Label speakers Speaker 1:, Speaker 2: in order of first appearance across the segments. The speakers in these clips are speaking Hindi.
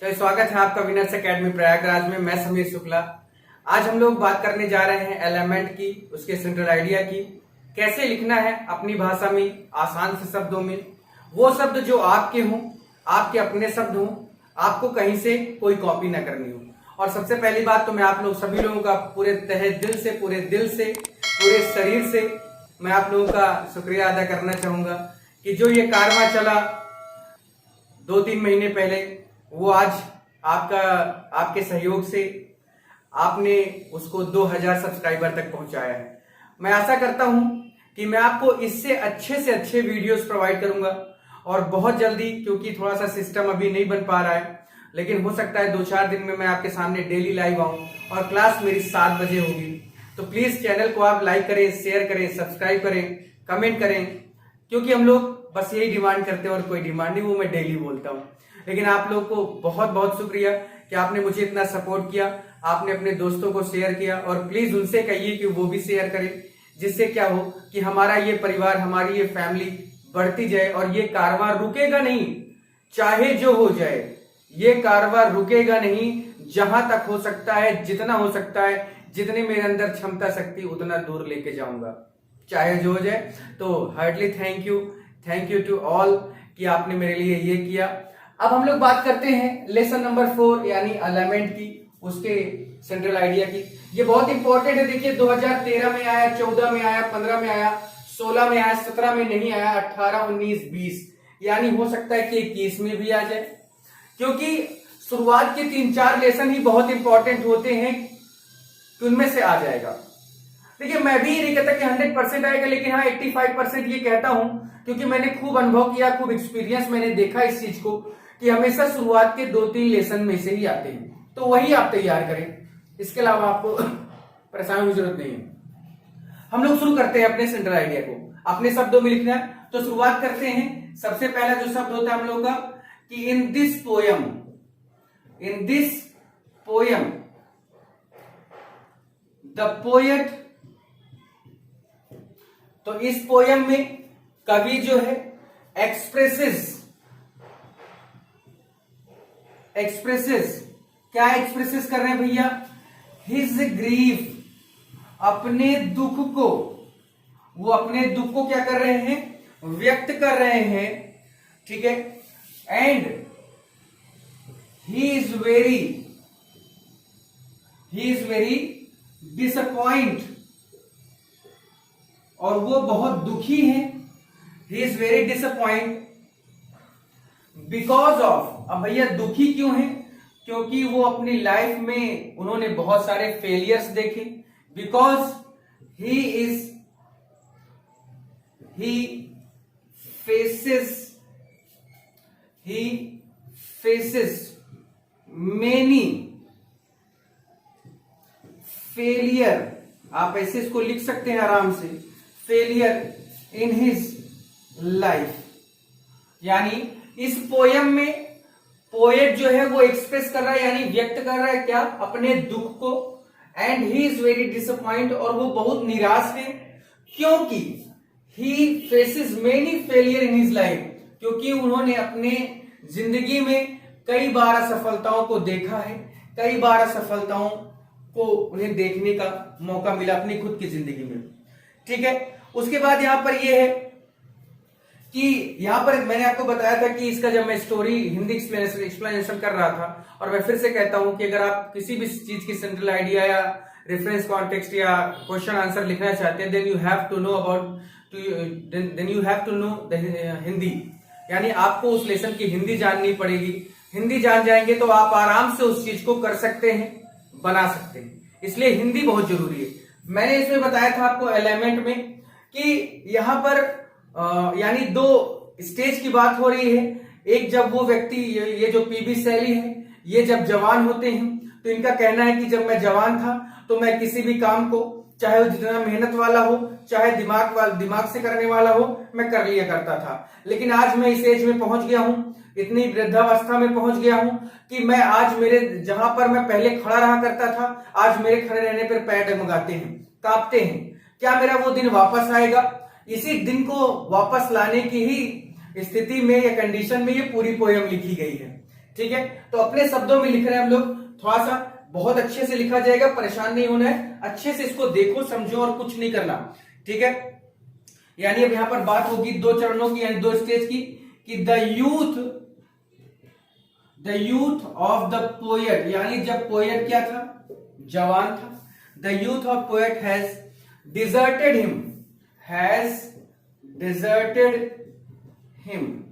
Speaker 1: तो स्वागत है आपका विनर्स एकेडमी प्रयागराज में। मैं समीर शुक्ला। आज हम लोग बात करने जा रहे हैं एलिमेंट की, उसके सेंट्रल आइडिया की। कैसे लिखना है अपनी भाषा में, आसान से शब्दों में, वो शब्द जो आपके हों, आपके अपने शब्द हों, आपको कहीं से कोई कॉपी ना करनी हो। और सबसे पहली बात तो मैं आप लोग सभी लोगों का पूरे तहे दिल से, पूरे शरीर से मैं आप लोगों का शुक्रिया अदा करना चाहूंगा कि जो ये कारवां चला 2-3 महीने पहले, वो आज आपके सहयोग से आपने उसको 2000 सब्सक्राइबर तक पहुंचाया है। मैं आशा करता हूं कि मैं आपको इससे अच्छे से अच्छे वीडियोस प्रोवाइड करूंगा और बहुत जल्दी, क्योंकि थोड़ा सा सिस्टम अभी नहीं बन पा रहा है, लेकिन हो सकता है 2-4 दिन में मैं आपके सामने डेली लाइव आऊं और क्लास मेरी 7 बजे होगी। तो प्लीज चैनल को आप लाइक करें, शेयर करें, सब्सक्राइब करें, कमेंट करें, क्योंकि हम लोग बस यही डिमांड करते हैं और कोई डिमांड नहीं, वो मैं डेली बोलता हूं। लेकिन आप लोग को बहुत बहुत शुक्रिया कि आपने मुझे इतना सपोर्ट किया, आपने अपने दोस्तों को शेयर किया और प्लीज उनसे कहिए कि वो भी शेयर करें, जिससे क्या हो कि हमारा ये परिवार, हमारी ये फैमिली बढ़ती जाए और ये कारवां रुकेगा नहीं, चाहे जो हो जाए। ये कारवां रुकेगा नहीं, जहां तक हो सकता है, जितना हो सकता है, जितने मेरे अंदर क्षमता शक्ति, उतना दूर लेके जाऊंगा, चाहे जो हो जाए। तो heartily thank you to all कि आपने मेरे लिए ये किया। अब हम लोग बात करते हैं लेसन नंबर 4 यानी एलिमेंट की, उसके सेंट्रल आइडिया की। ये बहुत इंपॉर्टेंट है। देखिए 2013 में आया, 14 में आया, 15 में आया, 16 में आया, 17 में नहीं आया, 18, 19, 20, यानी हो सकता है कि 21 में भी आ जाए, क्योंकि शुरुआत के 3-4 लेसन ही बहुत इंपॉर्टेंट होते हैं कि उनमें से आ जाएगा। देखिए मैं भी नहीं कहता कि 100% आएगा, लेकिन हाँ 85% ये कहता हूं, क्योंकि मैंने खूब अनुभव किया, खूब एक्सपीरियंस मैंने देखा इस चीज को कि हमेशा शुरुआत के 2-3 लेसन में से ही आते हैं। तो वही आप तैयार करें, इसके अलावा आपको परेशान होने की जरूरत नहीं है। हम लोग शुरू करते हैं अपने सेंट्रल आइडिया को, अपने शब्दों में लिखना है। तो शुरुआत करते हैं। सबसे पहला जो शब्द होता है हम लोग का कि in this poem the poet. तो इस पोयम में कवि जो है एक्सप्रेसेस क्या एक्सप्रेसेस कर रहे हैं भैया? हिज ग्रीफ, अपने दुख को, वो अपने दुख को क्या कर रहे हैं? व्यक्त कर रहे हैं, ठीक है। And he is very disappoint, और वो बहुत दुखी है। ही is very disappoint because of, अब भैया दुखी क्यों है? क्योंकि वो अपनी लाइफ में उन्होंने बहुत सारे फेलियर्स देखे। Because he faces many failure, आप ऐसे इसको लिख सकते हैं आराम से, फेलियर इन हिज लाइफ। यानी इस पोयम में पोएट जो है वो एक्सप्रेस कर रहा है, यानी व्यक्त कर रहा है क्या? अपने दुख को। And he is very disappoint, और वो बहुत निराश है, क्योंकि he faces many failure in his life, क्योंकि उन्होंने अपने जिंदगी में कई बार असफलताओं को देखा है, कई बार असफलताओं को उन्हें देखने का मौका मिला अपनी खुद की जिंदगी में, ठीक है। उसके बाद यहां पर यह है कि यहां पर मैंने आपको बताया था कि इसका जब मैं स्टोरी हिंदी एक्सप्लेनेशन कर रहा था, और मैं फिर से कहता हूं कि अगर आप किसी भी चीज की सेंट्रल आइडिया या रेफरेंस कॉन्टेक्स्ट या क्वेश्चन आंसर लिखना चाहते हैं, then you have to know the Hindi, यानी आपको उस लेसन की हिंदी जाननी पड़ेगी। हिंदी जान जाएंगे तो आप आराम से उस चीज को कर सकते हैं, बना सकते हैं, इसलिए हिंदी बहुत जरूरी है। मैंने इसमें बताया था आपको एलिमेंट में कि यहां पर यानी 2 स्टेज की बात हो रही है। एक, जब वो व्यक्ति, ये जो पीबी शैली है, ये जब जवान होते हैं, तो इनका कहना है कि जब मैं जवान था तो मैं किसी भी काम को, चाहे वो जितना मेहनत वाला हो, चाहे दिमाग से करने वाला हो, मैं कर लिया करता था। लेकिन आज मैं इस एज में पहुंच गया हूं, इतनी वृद्धावस्था में पहुंच गया हूं कि मैं आज मेरे, जहां पर मैं पहले खड़ा रहा करता था, आज मेरे खड़े रहने पर पैर डगमगाते हैं, कांपते हैं। क्या मेरा वो दिन वापस आएगा? इसी दिन को वापस लाने की ही स्थिति में या कंडीशन में ये पूरी पोयम लिखी गई है। ठीक है, तो अपने शब्दों में लिख रहे हैं हम लोग, थोड़ा सा बहुत अच्छे से लिखा जाएगा, परेशान नहीं होना है, अच्छे से इसको देखो समझो और कुछ नहीं करना, ठीक है। यानी अब यहां पर बात होगी दो चरणों की, यानी दो स्टेज की, कि the youth of the poet, यानी जब पोएट क्या था, जवान था, the youth of poet has deserted him,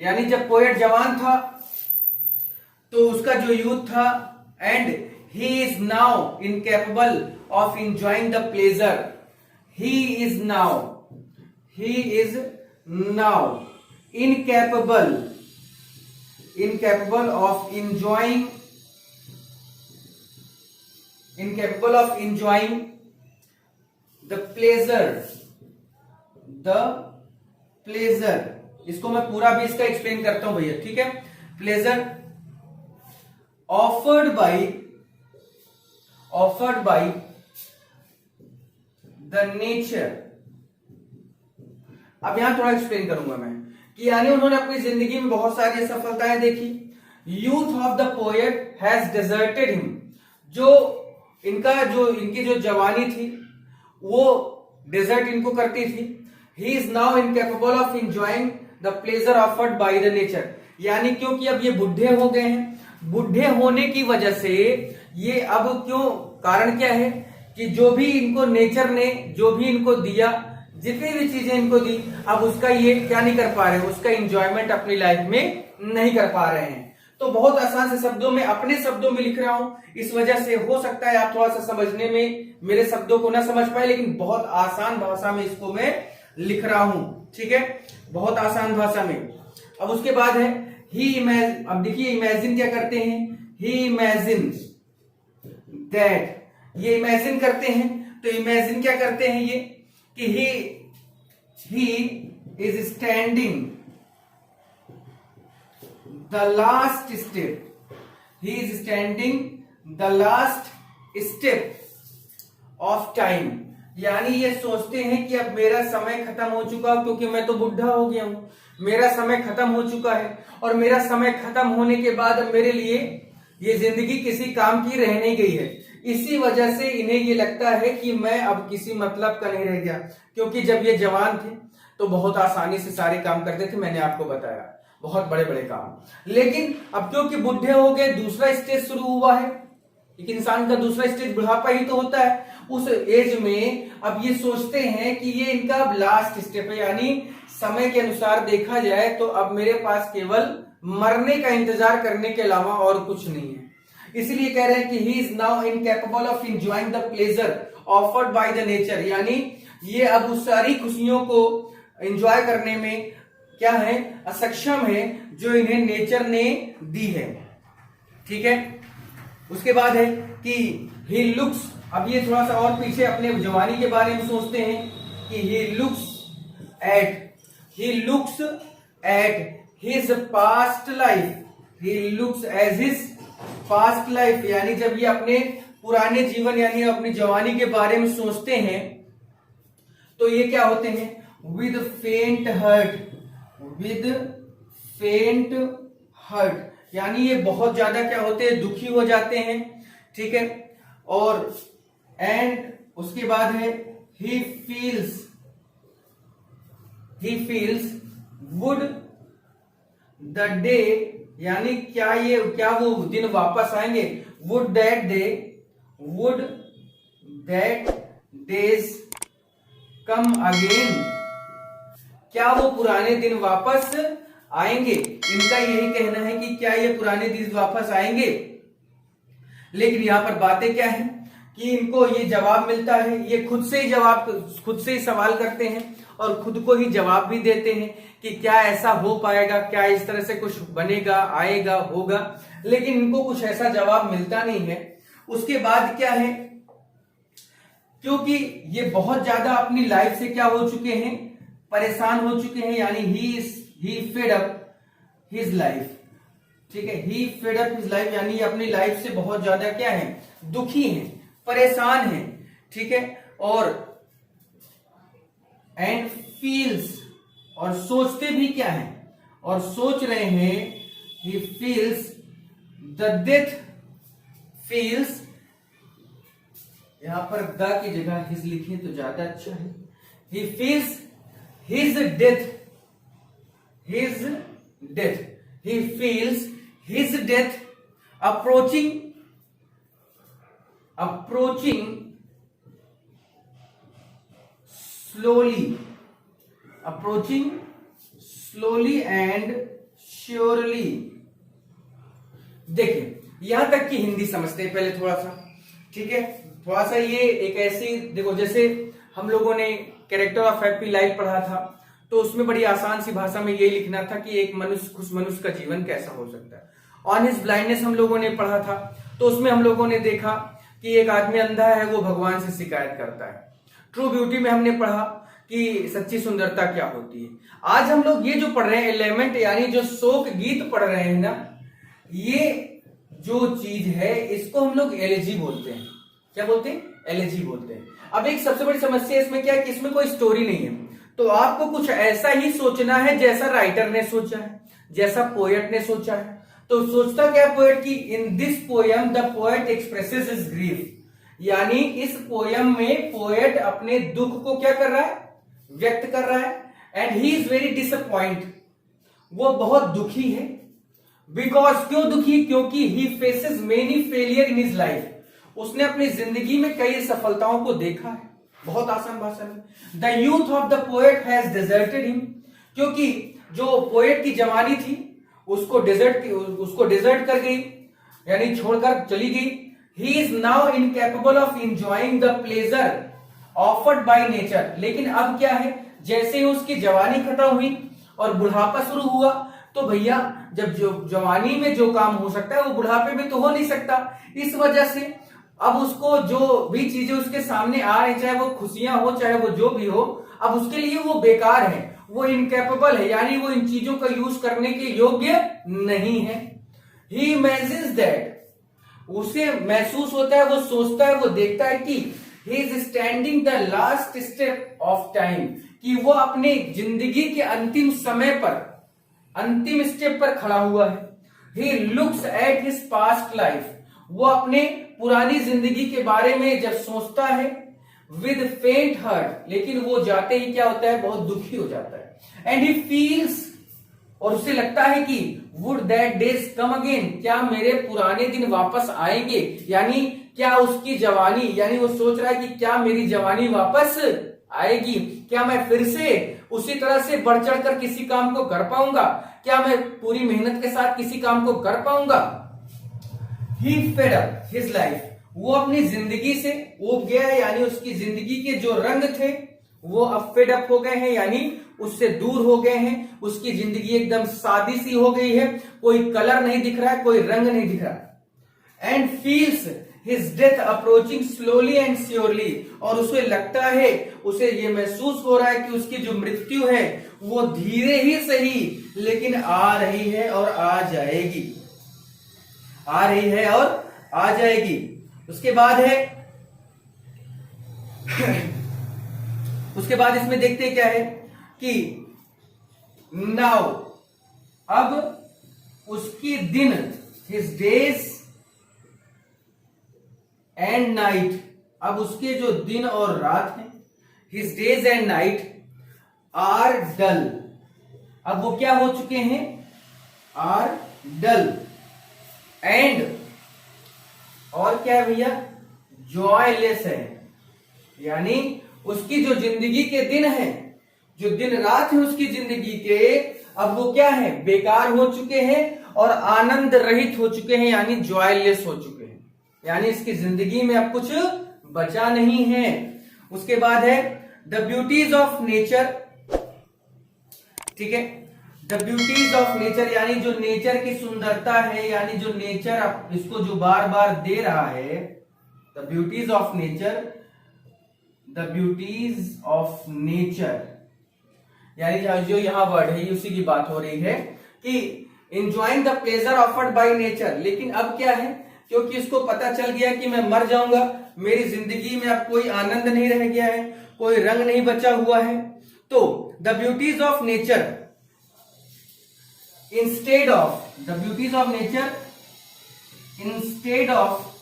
Speaker 1: यानी जब पोएट जवान था तो उसका जो यूथ था, and he is now incapable of enjoying the pleasure, he is now incapable of enjoying the pleasure, इसको मैं पूरा भी इसका एक्सप्लेन करता हूं भैया, ठीक है। Pleasure offered by the nature. अब यहां थोड़ा एक्सप्लेन करूंगा मैं कि यानी उन्होंने अपनी जिंदगी में बहुत सारी असफलताएं देखी। Youth of the poet has deserted him, इनकी जो जवानी थी वो डिजर्ट इनको करती थी। He is now incapable of enjoying the pleasure offered by the nature, यानी क्योंकि अब ये बुढ़े हो गए हैं, बुढ़े होने की वजह से ये अब कारण क्या है कि जो भी इनको नेचर ने जो भी इनको दिया, जितनी भी चीजें इनको दी, अब उसका ये क्या नहीं कर पा रहे, उसका एंजॉयमेंट अपनी लाइफ में नहीं कर पा रहे हैं। तो बहुत आसान से शब्दों में, अपने शब्दों में लिख रहा हूं, इस वजह से हो सकता है आप थोड़ा सा समझने में मेरे शब्दों को ना समझ पाए, लेकिन बहुत आसान भाषा में इसको मैं लिख रहा हूं, ठीक है, बहुत आसान भाषा में। अब उसके बाद है अब देखिए इमेजिन क्या करते हैं, ही इमेजिन दैट, ये इमेजिन करते हैं, तो इमेजिन क्या करते हैं ये कि he is standing the last step of time, यानी ये सोचते हैं कि अब मेरा समय खत्म हो चुका, क्योंकि मैं तो बुढ़ा हो गया हूं, मेरा समय खत्म हो चुका है, और मेरा समय खत्म होने के बाद अब मेरे लिए ये जिंदगी किसी काम की रह नहीं गई है। इसी वजह से इन्हें ये लगता है कि मैं अब किसी मतलब का नहीं रह गया, क्योंकि जब ये जवान थे तो बहुत आसानी से सारे काम करते थे, मैंने आपको बताया बहुत बड़े बड़े काम। लेकिन अब क्योंकि बुढ़े हो गए, दूसरा स्टेज शुरू हुआ है, एक इंसान का दूसरा स्टेज बुढ़ापा ही तो होता है। उस एज में अब ये सोचते हैं कि ये इनका लास्ट स्टेप है, यानी समय के अनुसार देखा जाए तो अब मेरे पास केवल मरने का इंतजार करने के अलावा और कुछ नहीं है। इसलिए कह रहे हैं कि he is now incapable of enjoying the pleasure offered by the nature, यानी ये अब उस सारी खुशियों को एंजॉय करने में क्या है, असक्षम है, जो इन्हें नेचर ने दी है, ठीक है। उसके बाद है कि ही लुक्स, अब ये थोड़ा सा और पीछे अपने जवानी के बारे में सोचते हैं कि he looks at his past life, यानी जब ये अपने पुराने जीवन यानी अपनी जवानी के बारे में सोचते हैं तो ये क्या होते हैं, विद फेंट हर्ट, यानी ये बहुत ज्यादा क्या होते हैं, दुखी हो जाते हैं, ठीक है। और एंड उसके बाद है he feels would the day, यानी क्या वो दिन वापस आएंगे, would that days come again, क्या वो पुराने दिन वापस आएंगे, इनका यही कहना है कि क्या ये पुराने दिन वापस आएंगे। लेकिन यहां पर बातें क्या है कि इनको ये जवाब मिलता है, ये खुद से ही सवाल करते हैं और खुद को ही जवाब भी देते हैं कि क्या ऐसा हो पाएगा, क्या इस तरह से कुछ बनेगा, आएगा, होगा, लेकिन इनको कुछ ऐसा जवाब मिलता नहीं है। उसके बाद क्या है, क्योंकि ये बहुत ज्यादा अपनी लाइफ से क्या हो चुके हैं, परेशान हो चुके हैं, यानी ही फेड अप हिज लाइफ, ठीक है, ही फेड अप हिज लाइफ, यानी अपनी लाइफ से बहुत ज्यादा क्या है, दुखी हैं, परेशान हैं, ठीक है। और एंड फील्स, और सोचते भी क्या है, और सोच रहे हैं he feels the death feels, यहां पर द की जगह his लिखें तो ज्यादा अच्छा है। he feels his death, he feels his death approaching slowly and surely। देखिए यहां तक की हिंदी समझते हैं पहले थोड़ा सा, ठीक है। थोड़ा सा ये एक ऐसी, देखो जैसे हम लोगों ने कैरेक्टर ऑफ हैप्पी लाइफ पढ़ा था, तो उसमें बड़ी आसान सी भाषा में ये लिखना था कि एक मनुष्य, खुश मनुष्य का जीवन कैसा हो सकता है। ऑन हिज ब्लाइंडनेस हम लोगों ने पढ़ा था, तो उसमें हम लोगों ने देखा कि एक आदमी अंधा है, वो भगवान से शिकायत करता है। ट्रू ब्यूटी में हमने पढ़ा कि सच्ची सुंदरता क्या होती है। आज हम लोग ये जो पढ़ रहे हैं एलिमेंट, यानी जो शोक गीत पढ़ रहे हैं ना, ये जो चीज है इसको हम लोग एलेजी बोलते हैं। क्या बोलते हैं? एलेजी बोलते हैं। अब एक सबसे बड़ी समस्या इसमें क्या है कि इसमें कोई स्टोरी नहीं है, तो आपको कुछ ऐसा ही सोचना है जैसा राइटर ने सोचा है, जैसा पोएट ने सोचा है। तो सोचता क्या पोएट की, in this poem the poet expresses his grief, यानी इस पोएम में पोएट अपने दुख को क्या कर रहा है, व्यक्त कर रहा है। And he is very disappoint, वो बहुत दुखी है। बिकॉज, क्यों दुखी? क्योंकि he faces many failure in his life, उसने अपनी जिंदगी में कई सफलताओं को देखा है। बहुत आसान भाषा में, the youth of the poet has deserted him, क्योंकि जो पोएट की जवानी थी उसको डिजर्ट कर गई, यानी छोड़कर चली गई। He is now incapable of enjoying the pleasure offered by nature. लेकिन अब क्या है, जैसे ही उसकी जवानी खत्म हुई और बुढ़ापा शुरू हुआ, तो भैया जब जो जवानी में जो काम हो सकता है वो बुढ़ापे में तो हो नहीं सकता। इस वजह से अब उसको जो भी चीजें उसके सामने आ रही, चाहे वो खुशियां हो चाहे वो जो भी हो, अब उसके लिए वो बेकार है, वो इनकैपेबल है, यानी वो इन चीजों का यूज करने के योग्य नहीं है। ही इमेजिन्स दैट, उसे महसूस होता है, वो सोचता है, वो देखता है कि he is standing the last step of time, कि वो अपने जिंदगी के अंतिम समय पर, अंतिम स्टेप पर खड़ा हुआ है। He looks at his past life, वो अपने पुरानी जिंदगी के बारे में जब सोचता है, विद फेंट हर्ट, लेकिन वो जाते ही क्या होता है, बहुत दुखी हो जाता है। एंड ही फील्स, और उसे लगता है कि would that days come again, क्या मेरे पुराने दिन वापस आएंगे, यानी क्या उसकी जवानी, यानी वो सोच रहा है कि क्या मेरी जवानी वापस आएगी, क्या मैं फिर से उसी तरह से बढ़ चढ़ कर किसी काम को कर पाऊंगा, क्या मैं पूरी मेहनत के साथ किसी काम को कर पाऊंगा। He fed up his life, वो अपनी जिंदगी से ऊब गया है, यानी उसकी जिंदगी के जो रंग थे वो अब फेड अप हो गए हैं, यानी उससे दूर हो गए हैं। उसकी जिंदगी एकदम सादी सी हो गई है, कोई कलर नहीं दिख रहा है, कोई रंग नहीं दिख रहा। And feels his death approaching slowly and surely, और उसे लगता है, उसे ये महसूस हो रहा है कि उसकी जो मृत्यु है वो धीरे ही सही लेकिन आ रही है और आ जाएगी, आ रही है और आ जाएगी। उसके बाद है उसके बाद इसमें देखते क्या है कि नाउ, अब उसकी दिन, हिज डेज एंड नाइट, अब उसके जो दिन और रात हैं, his days and night are dull, अब वो क्या हो चुके हैं, आर डल। एंड और क्या है भैया, जॉयलेस है, यानी उसकी जो जिंदगी के दिन है, जो दिन रात है उसकी जिंदगी के, अब वो क्या है, बेकार हो चुके हैं और आनंद रहित हो चुके हैं, यानी जॉयलेस हो चुके हैं, यानी इसकी जिंदगी में अब कुछ बचा नहीं है। उसके बाद है द ब्यूटीज ऑफ नेचर, ठीक है, द ब्यूटीज ऑफ नेचर, यानी जो नेचर की सुंदरता है, यानी जो नेचर इसको जो बार बार दे रहा है, the beauties of nature, the beauties of nature, यानी जो यहां वर्ड है उसी की बात हो रही है कि enjoying the pleasure offered by nature. लेकिन अब क्या है, क्योंकि इसको पता चल गया कि मैं मर जाऊंगा, मेरी जिंदगी में अब कोई आनंद नहीं रह गया है, कोई रंग नहीं बचा हुआ है, तो the beauties of nature instead of the beauties of nature, instead of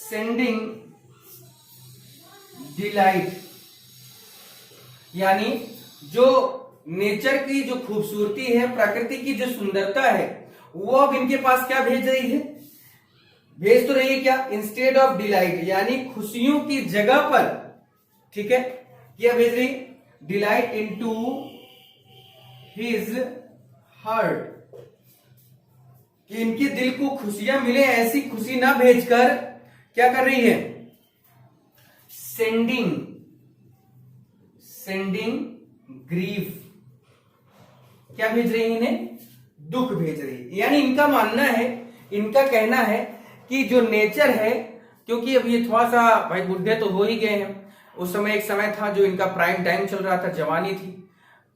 Speaker 1: sending delight, यानी जो नेचर की जो खूबसूरती है, प्रकृति की जो सुंदरता है, वो अब इनके पास क्या भेज रही है? भेज तो रही है क्या? इंस्टेड ऑफ डिलाइट, यानी खुशियों की जगह पर, ठीक है, क्या भेज रही? डिलाइट इनटू हिज हार्ट, कि इनके दिल को खुशियां मिले, ऐसी खुशी ना भेजकर क्या कर रही है? सेंडिंग ग्रीफ, क्या भेज रही है? इन्हें दुख भेज रही है। यानी इनका मानना है, इनका कहना है कि जो नेचर है, क्योंकि अब ये थोड़ा सा भाई बुढ़े तो हो ही गए हैं, उस समय एक समय था जो इनका प्राइम टाइम चल रहा था, जवानी थी,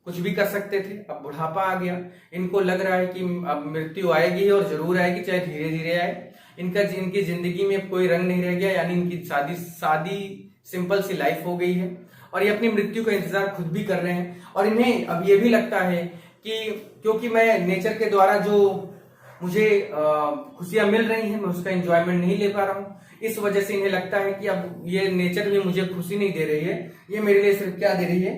Speaker 1: कुछ भी कर सकते थे। अब बुढ़ापा आ गया, इनको लग रहा है कि अब मृत्यु आएगी और जरूर आएगी, चाहे धीरे धीरे आए। इनकी जिंदगी में कोई रंग नहीं रह गया, यानी इनकी सादी सिंपल सी लाइफ हो गई है और ये अपनी मृत्यु का इंतजार खुद भी कर रहे हैं। और इन्हें अब ये भी लगता है कि क्योंकि मैं नेचर के द्वारा जो मुझे खुशियां मिल रही हैं, मैं उसका एंजॉयमेंट नहीं ले पा रहा हूं, इस वजह से इन्हें लगता है कि अब ये नेचर भी मुझे खुशी नहीं दे रही है, ये मेरे लिए सिर्फ क्या दे रही है?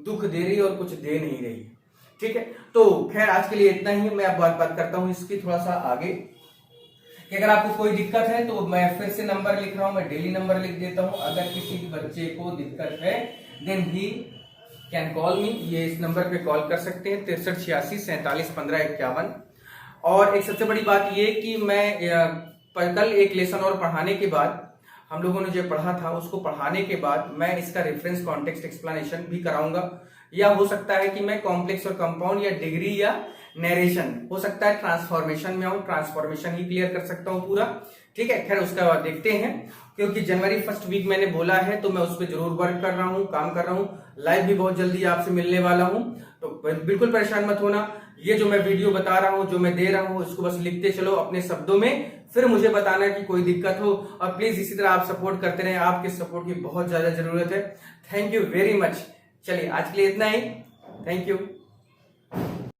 Speaker 1: दुख दे रही है और कुछ दे नहीं रही है। ठीक है, तो खैर आज के लिए इतना ही। मैं अब बात करता हूं इसकी थोड़ा सा आगे, कि अगर आपको कोई दिक्कत है तो मैं फिर से नंबर लिख रहा हूं, मैं डेली नंबर लिख देता हूं। अगर किसी बच्चे को दिक्कत है then he can call me, ये इस नंबर पे कॉल कर सकते हैं 63 86 47 15 51। और एक सबसे बड़ी बात ये कि मैं कल एक लेसन और पढ़ाने के बाद, हम लोगों ने जो पढ़ा था उसको पढ़ाने के बाद मैं इसका रेफरेंस कॉन्टेक्स्ट एक्सप्लेनेशन भी कराऊंगा, या हो सकता है कि मैं कॉम्प्लेक्स और कंपाउंड या डिग्री या नरेशन, हो सकता है ट्रांसफॉर्मेशन में आऊं, ट्रांसफॉर्मेशन ही क्लियर कर सकता हूं पूरा। ठीक है, खैर उसका देखते हैं, क्योंकि जनवरी फर्स्ट वीक मैंने बोला है तो मैं उस पर जरूर वर्क कर रहा हूं, काम कर रहा हूं। लाइव भी बहुत जल्दी आपसे मिलने वाला हूं, तो बिल्कुल परेशान मत होना। ये जो मैं वीडियो बता रहा हूं, जो मैं दे रहा हूं, इसको बस लिखते चलो अपने शब्दों में, फिर मुझे बताना कि कोई दिक्कत हो। और प्लीज इसी तरह आप सपोर्ट करते रहें, आपके सपोर्ट की बहुत ज्यादा जरूरत है। Thank you very much. चलिए आज के लिए इतना ही, थैंक यू।